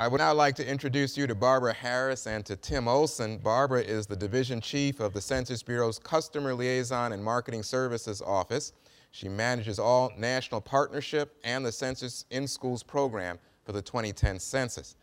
I would now like to introduce you to Barbara Harris and to Tim Olson. Barbara is the Division Chief of the Census Bureau's Customer Liaison and Marketing Services Office. She manages all national partnership and the Census in Schools program for the 2010 census.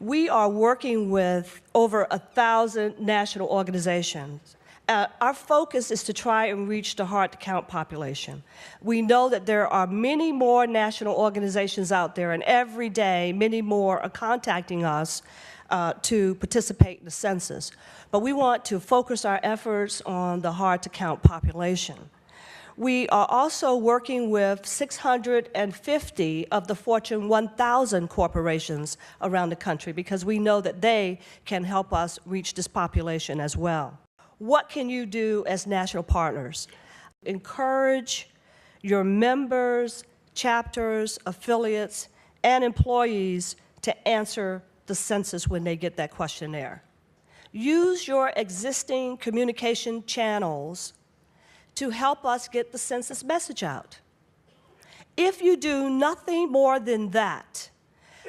We are working with over 1,000 national organizations. Our focus is to try and reach the hard-to-count population. We know that there are many more national organizations out there, and every day many more are contacting us to participate in the census. But we want to focus our efforts on the hard-to-count population. We are also working with 650 of the Fortune 1000 corporations around the country because we know that they can help us reach this population as well. What can you do as national partners? Encourage your members, chapters, affiliates, and employees to answer the census when they get that questionnaire. Use your existing communication channels to help us get the census message out. If you do nothing more than that,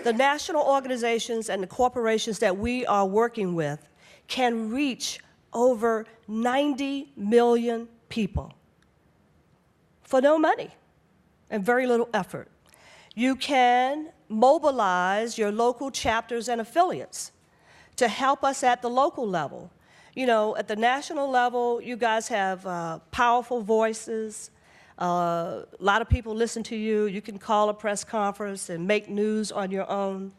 the national organizations and the corporations that we are working with can reach over 90 million people for no money and very little effort. You can mobilize your local chapters and affiliates to help us at the local level. You know, at the national level, you guys have powerful voices. A lot of people listen to you. You can call a press conference and make news on your own.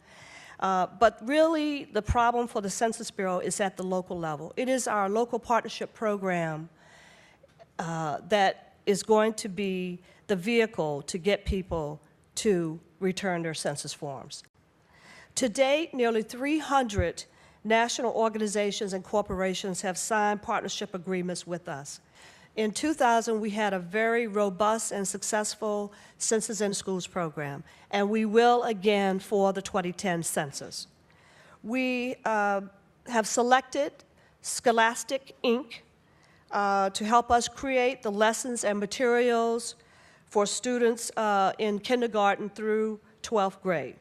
But really, the problem for the Census Bureau is at the local level. It is our local partnership program that is going to be the vehicle to get people to return their census forms. To date, nearly 300 national organizations and corporations have signed partnership agreements with us. In 2000, we had a very robust and successful Census in Schools program, and we will again for the 2010 census. We have selected Scholastic, Inc. To help us create the lessons and materials for students in kindergarten through 12th grade.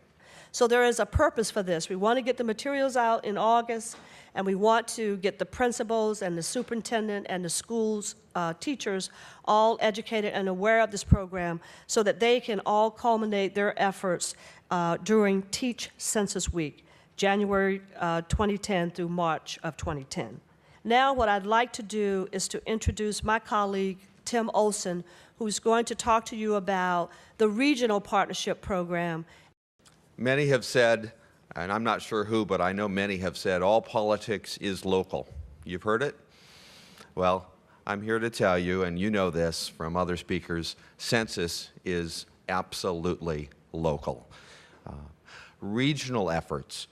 So there is a purpose for this. We want to get the materials out in August, and we want to get the principals and the superintendent and the schools teachers all educated and aware of this program so that they can all culminate their efforts during Teach Census Week, January 2010 through March of 2010. Now what I'd like to do is to introduce my colleague, Tim Olson, who's going to talk to you about the Regional Partnership Program. Many have said, and I'm not sure who, but I know many have said, all politics is local. You've heard it? Well, I'm here to tell you, and you know this from other speakers, census is absolutely local. Regional efforts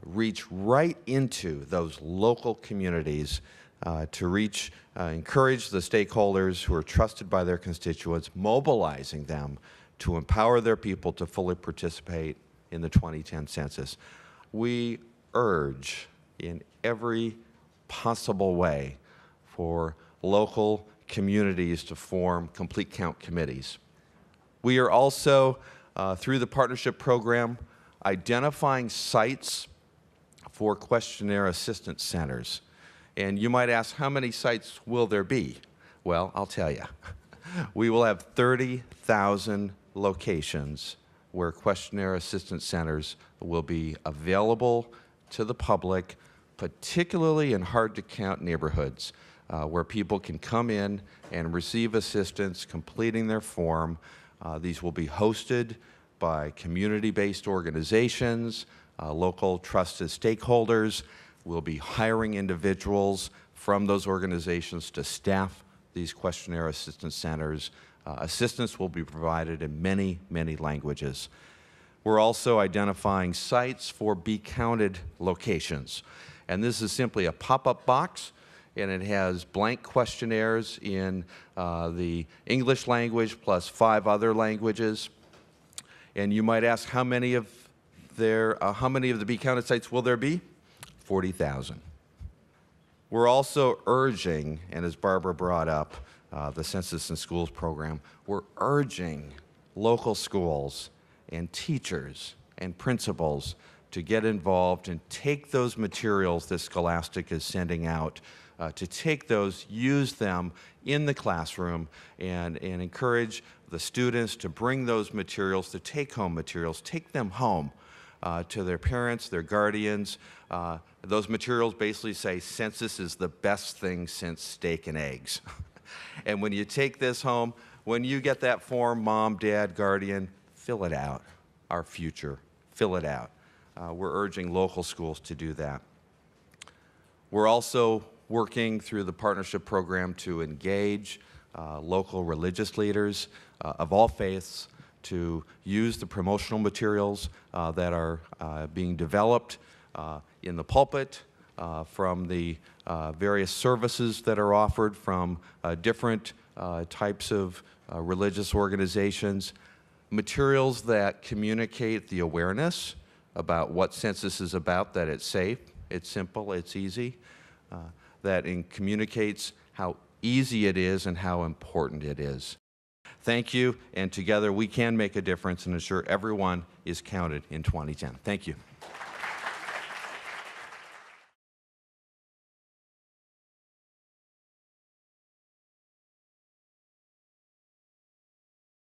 reach right into those local communities to encourage the stakeholders who are trusted by their constituents, mobilizing them to empower their people to fully participate in the 2010 census. We urge in every possible way for local communities to form complete count committees. We are also, through the partnership program, identifying sites for questionnaire assistance centers. And you might ask, how many sites will there be? Well, I'll tell you. We will have 30,000 locations where questionnaire assistance centers will be available to the public, particularly in hard-to-count neighborhoods, where people can come in and receive assistance completing their form. These will be hosted by community-based organizations, local trusted stakeholders. We'll be hiring individuals from those organizations to staff these questionnaire assistance centers. Assistance will be provided in many, many languages. We're also identifying sites for Be Counted locations. And this is simply a pop-up box, and it has blank questionnaires in the English language plus 5 other languages. And you might ask, how many of the Be Counted sites will there be? 40,000. We're also urging, and as Barbara brought up, the Census in Schools program, we're urging local schools and teachers and principals to get involved and take those materials that Scholastic is sending out, to take those, use them in the classroom, and encourage the students to bring those materials, to take-home materials, take them home to their parents, their guardians. Those materials basically say Census is the best thing since steak and eggs. And when you take this home, when you get that form, mom, dad, guardian, fill it out. Our future, fill it out. We're urging local schools to do that. We're also working through the partnership program to engage local religious leaders of all faiths to use the promotional materials that are being developed in the pulpit, from the various services that are offered from different types of religious organizations, materials that communicate the awareness about what Census is about, that it's safe, it's simple, it's easy, that communicates how easy it is and how important it is. Thank you, and together we can make a difference and ensure everyone is counted in 2010. Thank you.